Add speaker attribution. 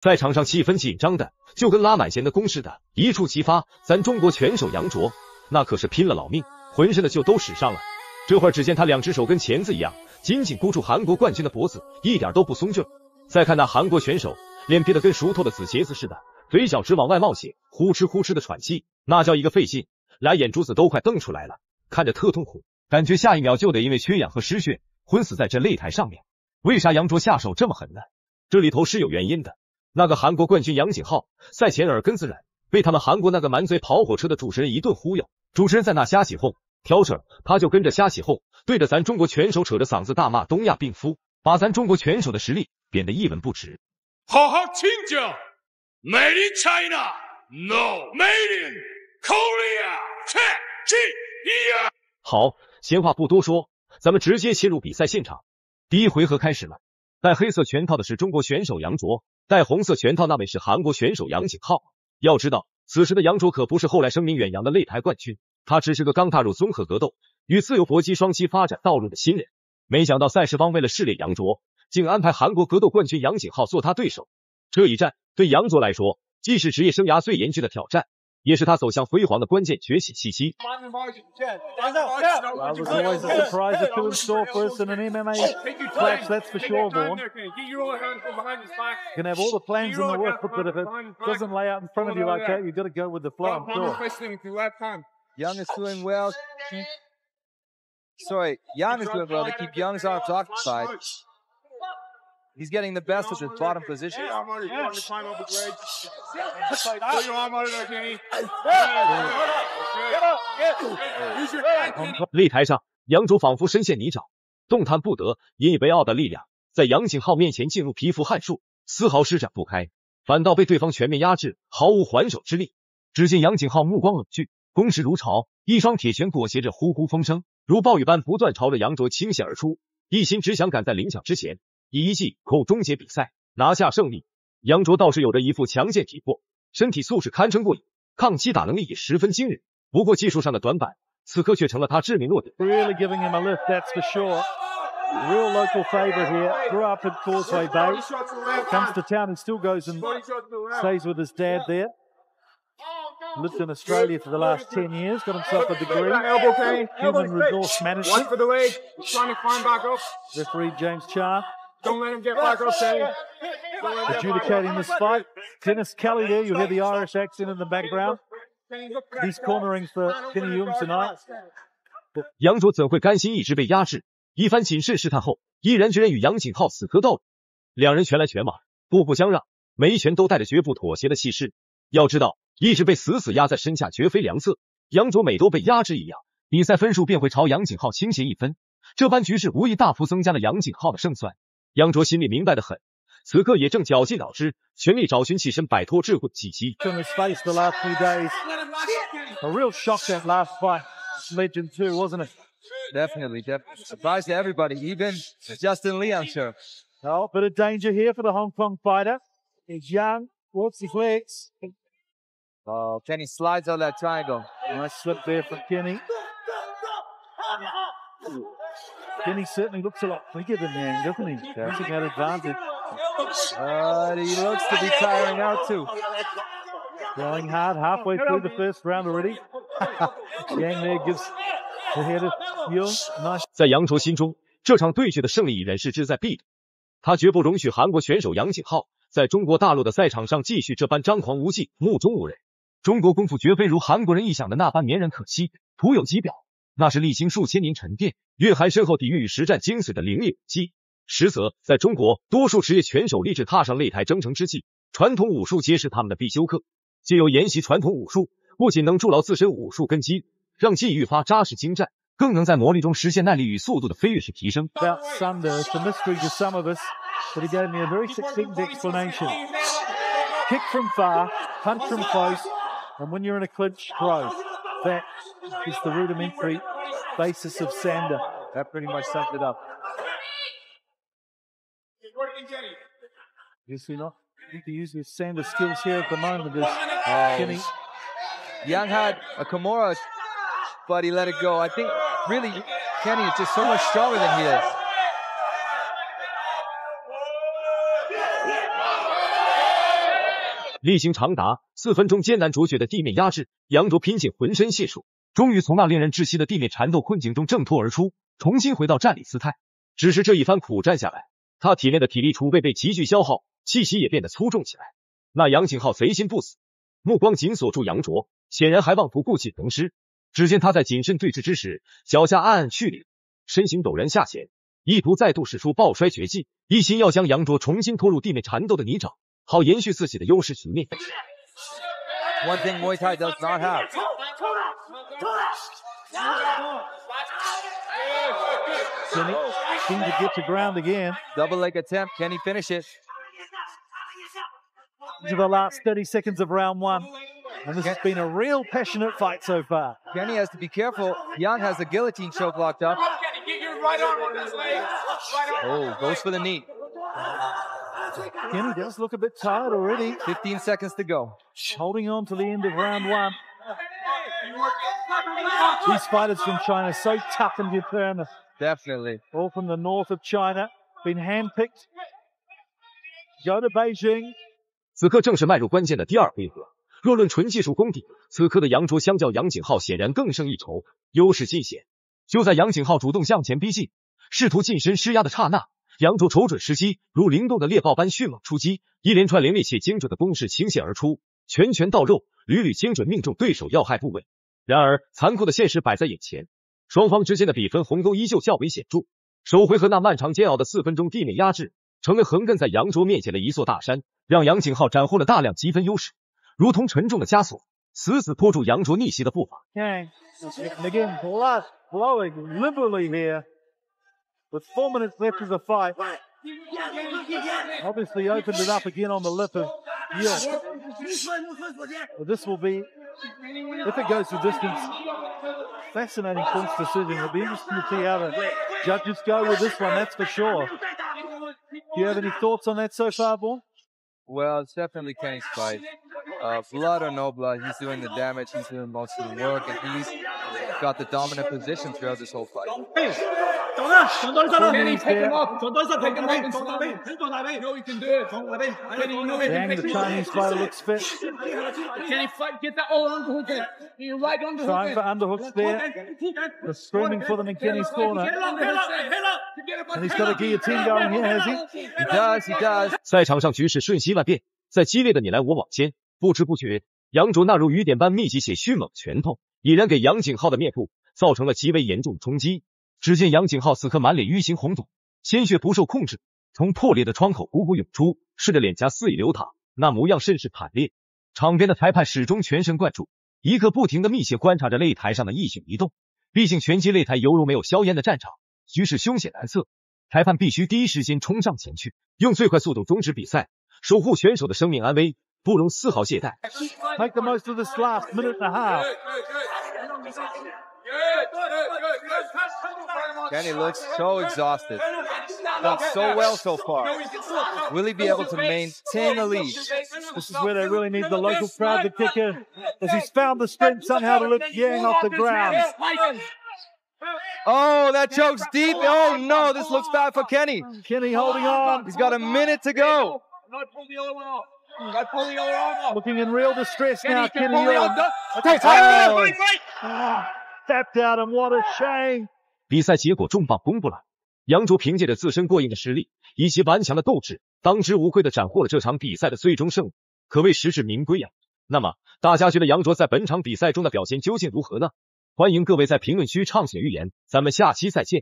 Speaker 1: 在场上气氛紧张的，就跟拉满弦的弓似的，一触即发。咱中国拳手杨卓那可是拼了老命，浑身的劲都使上了。这会儿只见他两只手跟钳子一样，紧紧箍住韩国冠军的脖子，一点都不松劲。再看那韩国选手，脸憋得跟熟透的紫茄子似的，嘴角直往外冒血，呼哧呼哧的喘气，那叫一个费劲，俩眼珠子都快瞪出来了，看着特痛苦，感觉下一秒就得因为缺氧和失血昏死在这擂台上面。为啥杨卓下手这么狠呢？这里头是有原因的。那个韩国冠军杨景浩赛前耳根子软，被他们韩国那个满嘴跑火车的主持人一顿忽悠，主持人在那瞎起哄挑事儿，他就跟着瞎起哄，对着咱中国拳手扯着嗓子大骂东亚病夫，把咱中国拳手的实力贬得一文不值。
Speaker 2: 好好请教 Made in China No Made in Korea China。
Speaker 1: 好，闲话不多说，咱们直接切入比赛现场。第一回合开始了，戴黑色拳套的是中国选手杨卓，戴红色拳套那位是韩国选手杨景浩。要知道此时的杨卓可不是后来声名远扬的擂台冠军，他只是个刚踏入综合格斗与自由搏击双栖发展道路的新人。没想到赛事方为了试炼杨卓，竟安排韩国格斗冠军杨景浩做他对手。这一战对杨卓来说既是职业生涯最严峻的挑战，也是他走向辉煌的关键崛起契机。
Speaker 3: Well, there's always a surprise or two in store for us in an MMA clash, that's for sure, Vaughan. You can have all the plans in the world, but if it doesn't lay out in front of you like that, you've got to go with the flow, I'm sure.
Speaker 4: Young is doing well. Sorry, Young is doing well to keep Young's arms occupied. He's getting the best of his bottom position.
Speaker 1: 擂台上，杨卓仿佛深陷泥沼，动弹不得，引以为傲的力量在杨景浩面前进入皮肤汗术，丝毫施展不开，反倒被对方全面压制，毫无还手之力。只见杨景浩目光冷峻，攻势如潮，一双铁拳裹挟着呼呼风声，如暴雨般不断朝着杨卓倾泻而出，一心只想赶在铃响之前以一记口终结比赛，拿下胜利。杨卓倒是有着一副强健体魄，身体素质堪称过硬，抗击打能力也十分惊人。不过技术上的短板，此刻却成了他致命弱点。
Speaker 3: Really giving him a lift, that's for sure. Real local favourite here. Grew up in Causeway Bay. Comes to town and still goes and stays with his dad there. Lived in Australia for the last 10 years. Got himself a degree. Human resource management.
Speaker 2: One for the leg. Trying to climb back up.
Speaker 3: Referee James Chan.
Speaker 2: Don't let him get back up, Kenny.
Speaker 3: Adjudicating this fight. Dennis Kelly there. You hear the Irish accent in the background. He's cornering for Kenny Hume tonight.
Speaker 1: 杨卓怎会甘心一直被压制？一番谨慎试探后，毅然决然与杨景浩死磕到底。两人拳来拳往，步步相让，每一拳都带着绝不妥协的气势。要知道，一直被死死压在身下绝非良策。杨卓每都被压制一样，比赛分数便会朝杨景浩倾斜一分。这般局势无疑大幅增加了杨景浩的胜算。杨卓心里明白得很，此刻也正绞尽脑汁，全力找寻起身摆脱桎梏契机。
Speaker 3: On his face the last few days. A real shock that last fight. Legend too, wasn't it?
Speaker 4: Definitely. Surprise to everybody, even Justin Lee, I'm sure.
Speaker 3: Oh, bit of danger here for the Hong Kong fighter. He's young, works his legs.
Speaker 4: Oh, Kenny slides on that triangle.
Speaker 3: Nice slip there from Kenny. Kenny certainly looks a lot bigger than Yang, doesn't he? Taking that advantage.
Speaker 4: He looks to be tiring out too.
Speaker 3: Going hard, halfway through the first round already. Yang there gives the head of Yung. Nice.
Speaker 1: 在杨卓心中，这场对决的胜利已然是志在必得。他绝不容许韩国选手杨景浩在中国大陆的赛场上继续这般张狂无忌、目中无人。中国功夫绝非如韩国人臆想的那般绵然可期、徒有几表，那是历经数千年沉淀、蕴含深厚底蕴与实战精髓的凌冽武技。实则，在中国，多数职业拳手立志踏上擂台征程之际，传统武术皆是他们的必修课。借由研习传统武术，不仅能筑牢自身武术根基，让技艺愈发扎实精湛，更能在磨砺中实现耐力与速度的飞跃式提升。
Speaker 3: About Sunder, it's a mystery to some of us, but he gave me a very succinct explanation. Kick from far, punch from close, and when you're in a clinch, throw. That is the rudimentary basis of Sander.
Speaker 4: That pretty much summed it up.
Speaker 3: Yes, we're not. I think to use his Sander skills here at the moment is Kenny.
Speaker 4: Young had a Kimura, but he let it go. I think really Kenny is just so much stronger than he is.
Speaker 1: 历经长达4分钟艰难卓绝的地面压制，杨卓拼尽浑身解数，终于从那令人窒息的地面缠斗困境中挣脱而出，重新回到战力姿态。只是这一番苦战下来，他体内的体力储备被急剧消耗，气息也变得粗重起来。那杨景浩贼心不死，目光紧锁住杨卓，显然还妄图故技重施。只见他在谨慎对峙之时，脚下暗暗蓄力，身形陡然下潜，意图再度使出抱摔绝技，一心要将杨卓重新拖入地面缠斗的泥沼，好延续自己的优势局面。
Speaker 4: One thing Muay Thai does not have.
Speaker 3: Kenny seemed to get to ground again.
Speaker 4: Double leg attempt. Can he finish it?
Speaker 3: Into the last 30 seconds of round one. And this has been a real passionate fight so far.
Speaker 4: Kenny has to be careful. Yang has the guillotine choke locked up. Oh, goes for the knee.
Speaker 3: Kenny does look a bit tired already.
Speaker 4: 15 seconds to go.
Speaker 3: Holding on to the end of round one. These fighters from China so tough and determined.
Speaker 4: Definitely.
Speaker 3: All from the north of China. Been handpicked. Go to Beijing.
Speaker 1: 此刻正是迈入关键的第2回合。若论纯技术功底，此刻的杨卓相较杨景浩显然更胜一筹，优势尽显。就在杨景浩主动向前逼近，试图近身施压的刹那，杨卓瞅准时机，如灵动的猎豹般迅猛出击，一连串凌厉且精准的攻势倾泻而出，拳拳到肉，屡屡精准命中对手要害部位。然而残酷的现实摆在眼前，双方之间的比分鸿沟依旧较为显著。首回合那漫长煎熬的4分钟地面压制，成了横亘在杨卓面前的一座大山，让杨景浩斩获了大量积分优势，如同沉重的枷锁，死死拖住杨卓逆袭的步伐。
Speaker 3: Okay. And again, blood flowing liberally here. With 4 minutes left of the fight. Obviously opened it up again on the lip of Yield. Well, this will be, if it goes the distance, fascinating points decision. It'll be interesting to see how the judges go with this one, that's for sure. Do you have any thoughts on that so far, Vaughn?
Speaker 4: Well, it's definitely Kenny's fight. Blood or no blood, he's doing the damage, he's doing most of the work, and he's got the dominant position throughout this whole fight.
Speaker 3: Kenny, pick him up. Dang, the Chinese fighter looks fit.
Speaker 2: Kenny, fight, get that underhook in. You're right on the hook.
Speaker 3: Trying for underhooks there. They're screaming for them in Kenny's corner. And he's got a guillotine going here, has he?
Speaker 4: He does.
Speaker 1: 赛场上局势瞬息万变，在激烈的你来我往间，不知不觉，杨卓那如雨点般密集且迅猛拳头，已然给杨景浩的面部造成了极为严重的冲击。只见杨景浩此刻满脸淤青红肿，鲜血不受控制从破裂的窗口汩汩涌出，顺着脸颊肆意流淌，那模样甚是惨烈。场边的裁判始终全神贯注，一刻不停地密切观察着擂台上的一举一动。毕竟拳击擂台犹如没有硝烟的战场，局势凶险难测，裁判必须第一时间冲上前去，用最快速度终止比赛，守护选手的生命安危，不容丝毫懈怠。
Speaker 3: Make the most of this last minute and a half.
Speaker 4: Kenny looks so exhausted. Done so well so far. Will he be able to maintain the lead?
Speaker 3: This is where they really need the local crowd to kick in, as he's found the strength somehow to lift Yang off the ground.
Speaker 4: Oh, that choke's deep. Oh no, this looks bad for Kenny.
Speaker 3: Kenny holding on.
Speaker 4: He's got a minute to go.
Speaker 3: Looking in real distress now, Kenny. Tapped out, and what a shame.
Speaker 1: 比赛结果重磅公布了，杨卓凭借着自身过硬的实力以及顽强的斗志，当之无愧地斩获了这场比赛的最终胜利，可谓实至名归呀。那么大家觉得杨卓在本场比赛中的表现究竟如何呢？欢迎各位在评论区畅所欲言，咱们下期再见。